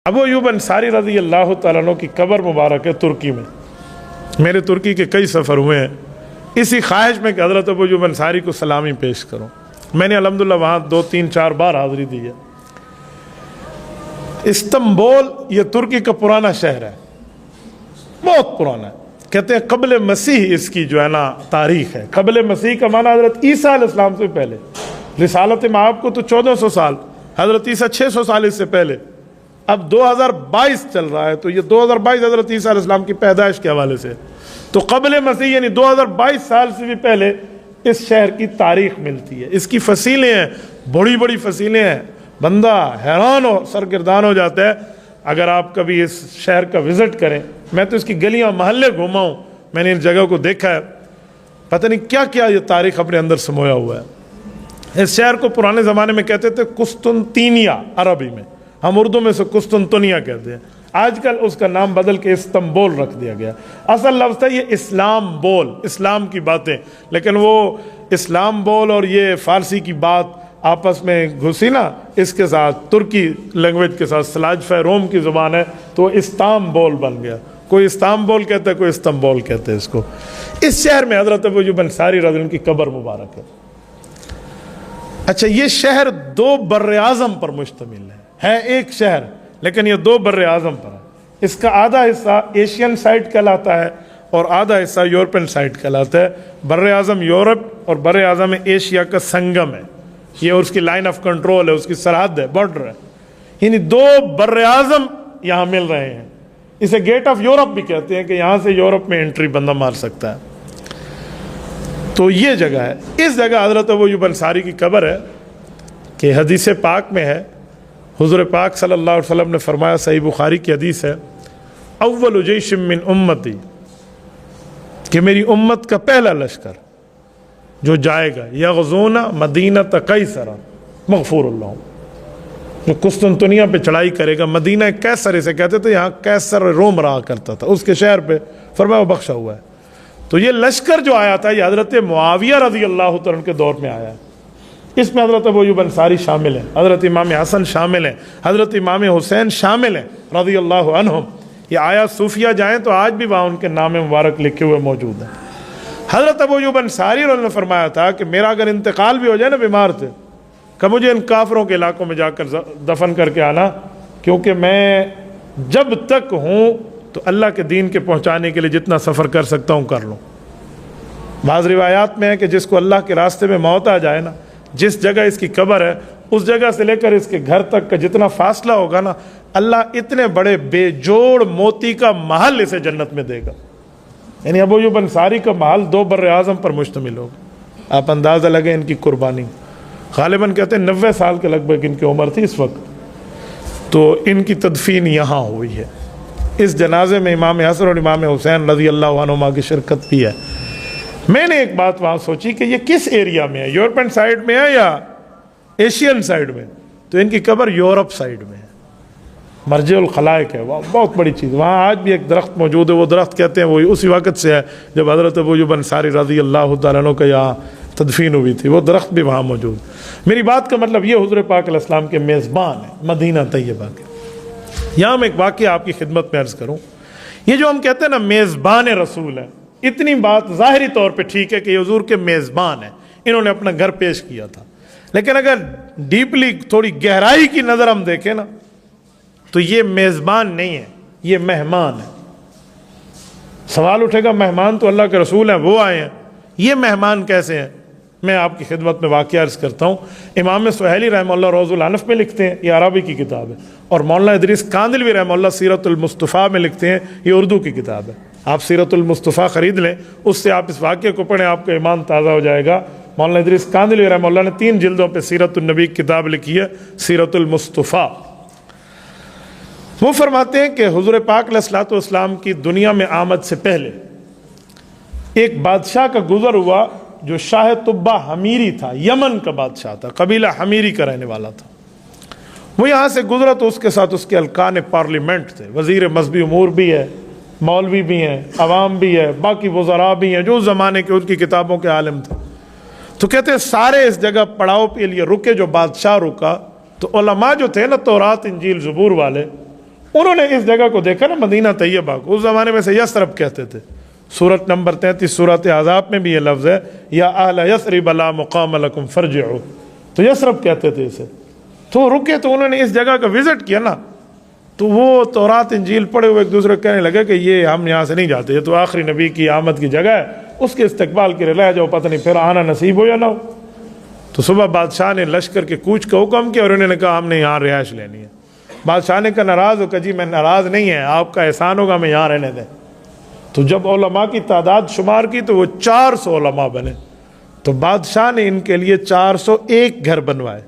ابو ایوب انصاری رضی اللہ تعالیٰ عنہ کی قبر مبارک ہے ترکی میں. میرے ترکی کے کئی سفر ہوئے ہیں اسی خواہش میں کہ حضرت ابو ایوب انصاری کو سلامی پیش کروں. میں نے الحمدللہ وہاں 2 3 4 بار حاضری دی ہے. استنبول یہ ترکی کا پرانا شہر ہے, بہت پرانا ہے. کہتے ہیں قبل مسیح اس کی جو ہے نا تاریخ ہے. قبل مسیح کا معنی حضرت عیسیٰ علیہ السلام سے پہلے. رسالت مآب کو تو 1400 سال, حضرت عیسیٰ 600 سال اس سے پہلے. اب 2022 چل رہا ہے تو یہ 2022 حضرت عیسیٰ علیہ السلام کی پیدائش کے حوالے سے. تو قبل مسیح یعنی 2022 سال سے بھی پہلے اس شہر کی تاریخ ملتی ہے. اس کی فصیلیں ہیں, بڑی بڑی فصیلیں ہیں. بندہ حیران ہو سرگردان ہو جاتا ہے اگر آپ کبھی اس شہر کا وزٹ کریں. میں تو اس کی گلیاں محلے گھوما ہوں, میں نے ان جگہ کو دیکھا ہے. پتہ نہیں کیا کیا یہ تاریخ اپنے اندر سمویا ہوا ہے. اس شہر کو پرانے زمانے میں کہتے تھے قسطنطینیہ عربی میں, ہم اردو میں سے قسطنطنیہ کہتے ہیں. آج کل اس کا نام بدل کے استنبول رکھ دیا گیا. اصل لفظ تھا یہ اسلام بول, اسلام کی باتیں, لیکن وہ اسلام بول اور یہ فارسی کی بات آپس میں گھسی نا, اس کے ساتھ ترکی لینگویج کے ساتھ سلاجفہ روم کی زبان ہے تو استانبول بن گیا. کوئی استانبول کہتا ہے, کوئی استنبول کہتے ہیں اس کو. اس شہر میں حضرت ابو ایوب انصاری رضی اللہ عنہ کی قبر مبارک ہے. اچھا, یہ شہر 2 براعظم پر مشتمل ہے ایک شہر, لیکن یہ 2 براعظم پر ہے. اس کا آدھا حصہ ایشین سائٹ کہلاتا ہے اور آدھا حصہ یورپین سائٹ کہلاتا ہے. براعظم یورپ اور براعظم ایشیا کا سنگم ہے یہ, اور اس کی لائن آف کنٹرول ہے, اس کی سرحد ہے, بارڈر ہے. یعنی 2 براعظم یہاں مل رہے ہیں. اسے گیٹ آف یورپ بھی کہتے ہیں کہ یہاں سے یورپ میں انٹری بندہ مار سکتا ہے. تو یہ جگہ ہے. اس جگہ حضرت ابو ایوب انصاری کی قبر ہے کہ حدیث پاک میں ہے, حضور پاک صلی اللہ علیہ وسلم نے فرمایا, صحیح بخاری کی حدیث ہے, اول جیش من امتی, کہ میری امت کا پہلا لشکر جو جائے گا, یغزون مدینہ قیصر مغفور اللہ, جو قسطنطنیہ پہ چڑھائی کرے گا. مدینہ قیصر اسے کہتے تھے, یہاں قیصر روم رہا کرتا تھا, اس کے شہر پہ فرمایا وہ بخشا ہوا ہے. تو یہ لشکر جو آیا تھا یہ حضرت معاویہ رضی اللہ تعالیٰ عنہ کے دور میں آیا ہے. اس میں حضرت ابو ایوب انصاری شامل ہیں, حضرت امام حسن شامل ہیں, حضرت امام حسین شامل ہیں رضی اللہ عنہم. یہ آیا صوفیہ جائیں تو آج بھی وہاں ان کے نام مبارک لکھے ہوئے موجود ہیں. حضرت ابو ایوب انصاری نے فرمایا تھا کہ میرا اگر انتقال بھی ہو جائے نا, بیمار تھے, کہ مجھے ان کافروں کے علاقوں میں جا کر دفن کر کے آنا, کیونکہ میں جب تک ہوں تو اللہ کے دین کے پہنچانے کے لیے جتنا سفر کر سکتا ہوں کر لوں. بعض روایات میں ہے کہ جس کو اللہ کے راستے میں موت آ جائے نا, جس جگہ اس کی قبر ہے اس جگہ سے لے کر اس کے گھر تک کا جتنا فاصلہ ہوگا نا, اللہ اتنے بڑے بے جوڑ موتی کا محل اسے جنت میں دے گا. یعنی ابو ایوب انصاری کا محل 2 براعظم پر مشتمل ہوگا. آپ اندازہ لگیں ان کی قربانی. غالباً کہتے ہیں 90 سال کے لگ بھگ ان کی عمر تھی اس وقت, تو ان کی تدفین یہاں ہوئی ہے. اس جنازے میں امام حسن اور امام حسین رضی اللہ عنہما کی شرکت بھی ہے. میں نے ایک بات وہاں سوچی کہ یہ کس ایریا میں ہے, یورپین سائڈ میں ہے یا ایشین سائڈ میں؟ تو ان کی قبر یورپ سائڈ میں ہے, مرجع الخلائق ہے. وہاں بہت بڑی چیز, وہاں آج بھی ایک درخت موجود ہے. وہ درخت کہتے ہیں وہ اسی وقت سے ہے جب حضرت ابو ایوب انصاری رضی اللہ تعالیٰ عنہ کا یہاں تدفین ہوئی تھی. وہ درخت بھی وہاں موجود. میری بات کا مطلب یہ, حضور پاک علیہ السلام کے میزبان ہیں مدینہ طیبہ کے. یہاں میں ایک واقعہ آپ کی خدمت میں عرض کروں. یہ جو ہم کہتے ہیں نا میزبان رسول ہیں, اتنی بات ظاہری طور پہ ٹھیک ہے کہ یہ حضور کے میزبان ہیں, انہوں نے اپنا گھر پیش کیا تھا. لیکن اگر ڈیپلی تھوڑی گہرائی کی نظر ہم دیکھیں نا تو یہ میزبان نہیں ہے, یہ مہمان ہے. سوال اٹھے گا مہمان تو اللہ کے رسول ہیں, وہ آئے ہیں, یہ مہمان کیسے ہیں؟ میں آپ کی خدمت میں واقعہ عرض کرتا ہوں. امام سہیلی رحمہ اللہ روض العنف میں لکھتے ہیں, یہ عربی کی کتاب ہے, اور مولانا ادریس کاندلوی رحمہ اللہ سیرت المصطفیٰ میں لکھتے ہیں, یہ اردو کی کتاب ہے. آپ سیرت المصطفیٰ خرید لیں, اس سے آپ اس واقعے کو پڑھیں, آپ کا ایمان تازہ ہو جائے گا. مولانا ادریس کاندلوی رحمہ اللہ نے 3 جلدوں پہ سیرت النبی کی کتاب لکھی ہے, سیرت المصطفیٰ. وہ فرماتے ہیں کہ حضور پاک علیہ الصلوۃ والسلام کی دنیا میں آمد سے پہلے ایک بادشاہ کا گزر ہوا جو شاہ طبہ حمیری تھا, یمن کا بادشاہ تھا, قبیلہ حمیری کا رہنے والا تھا. وہ یہاں سے گزرا تو اس کے ساتھ اس کے ارکان پارلیمنٹ تھے, وزیر مذہبی امور بھی ہے, مولوی بھی ہیں, عوام بھی ہے, باقی وزراء بھی ہیں جو اس زمانے کے ان کی کتابوں کے عالم تھے. تو کہتے ہیں سارے اس جگہ پڑاؤ کے لیے رکے. جو بادشاہ رکا تو علماء جو تھے نا تورات انجیل زبور والے, انہوں نے اس جگہ کو دیکھا نا مدینہ طیبہ کو، اس زمانے میں سے یثرب کہتے تھے، سورت نمبر 33 سورت احزاب میں بھی یہ لفظ ہے، یا اہل یثرب لا مقام لکم فرجعوا، تو یثرب کہتے تھے اسے. تو رکے تو انہوں نے اس جگہ کا وزٹ کیا نا، تو وہ تورات انجیل پڑھے ہوئے ایک دوسرے کو کہنے لگے کہ یہ ہم یہاں سے نہیں جاتے، یہ تو آخری نبی کی آمد کی جگہ ہے، اس کے استقبال کے لیے لے جاؤ، پتہ نہیں پھر آنا نصیب ہو یا نہ ہو. تو صبح بادشاہ نے لشکر کے کوچ کا حکم کیا اور انہوں نے کہا ہم نے یہاں رہائش لینی ہے. بادشاہ نے کہا ناراض ہو کہ جی میں ناراض نہیں ہے، آپ کا احسان ہوگا میں یہاں رہنے دیں. تو جب علماء کی تعداد شمار کی تو وہ 400 علماء بنے. تو بادشاہ نے ان کے لیے 401 گھر بنوائے،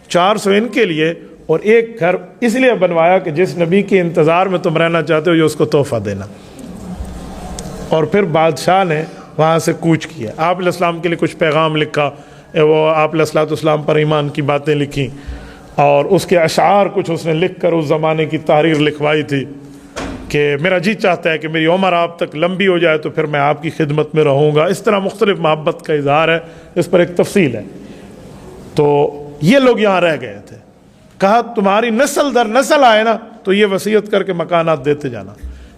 400 ان کے لیے، اور ایک گھر اس لیے بنوایا کہ جس نبی کے انتظار میں تم رہنا چاہتے ہو یہ اس کو تحفہ دینا. اور پھر بادشاہ نے وہاں سے کوچ کیا. آپ علیہ السلام کے لیے کچھ پیغام لکھا، وہ آپ علیہ السلام پر ایمان کی باتیں لکھیں، اور اس کے اشعار کچھ اس نے لکھ کر اس زمانے کی تحریر لکھوائی تھی کہ میرا جی چاہتا ہے کہ میری عمر آپ تک لمبی ہو جائے تو پھر میں آپ کی خدمت میں رہوں گا. اس طرح مختلف محبت کا اظہار ہے، اس پر ایک تفصیل ہے. تو یہ لوگ یہاں رہ گئے تھے. کہا تمہاری نسل در نسل آئے نا تو یہ وصیت کر کے مکانات دیتے جانا.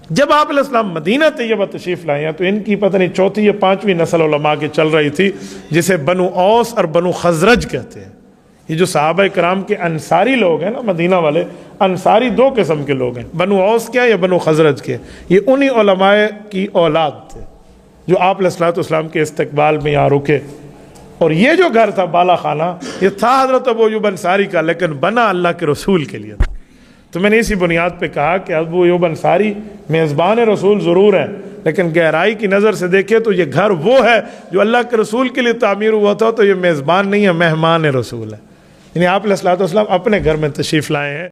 جب آپ علیہ السلام مدینہ طیبہ تشریف لائے ہیں تو ان کی پتہ نہیں چوتھی یا پانچویں نسل علماء کی چل رہی تھی، جسے بنو اوس اور بنو خزرج کہتے ہیں. یہ جو صحابہ کرام کے انصاری لوگ ہیں نا مدینہ والے، انصاری دو قسم کے لوگ ہیں، بنو اوس کے یا بنو خزرج کے. یہ انہی علماء کی اولاد تھے جو آپ علیہ السلام کے استقبال میں یہاں رکے. اور یہ جو گھر تھا بالا خانہ، یہ تھا حضرت ابو ایوب انصاری کا، لیکن بنا اللہ کے رسول کے لیے تھا. تو میں نے اسی بنیاد پہ کہا کہ ابو ایوب انصاری میزبان رسول ضرور ہے، لیکن گہرائی کی نظر سے دیکھے تو یہ گھر وہ ہے جو اللہ کے رسول کے لیے تعمیر ہوا تھا. تو یہ میزبان نہیں ہے، مہمان رسول ہے. یعنی آپ علیہ السلام اپنے گھر میں تشریف لائے ہیں.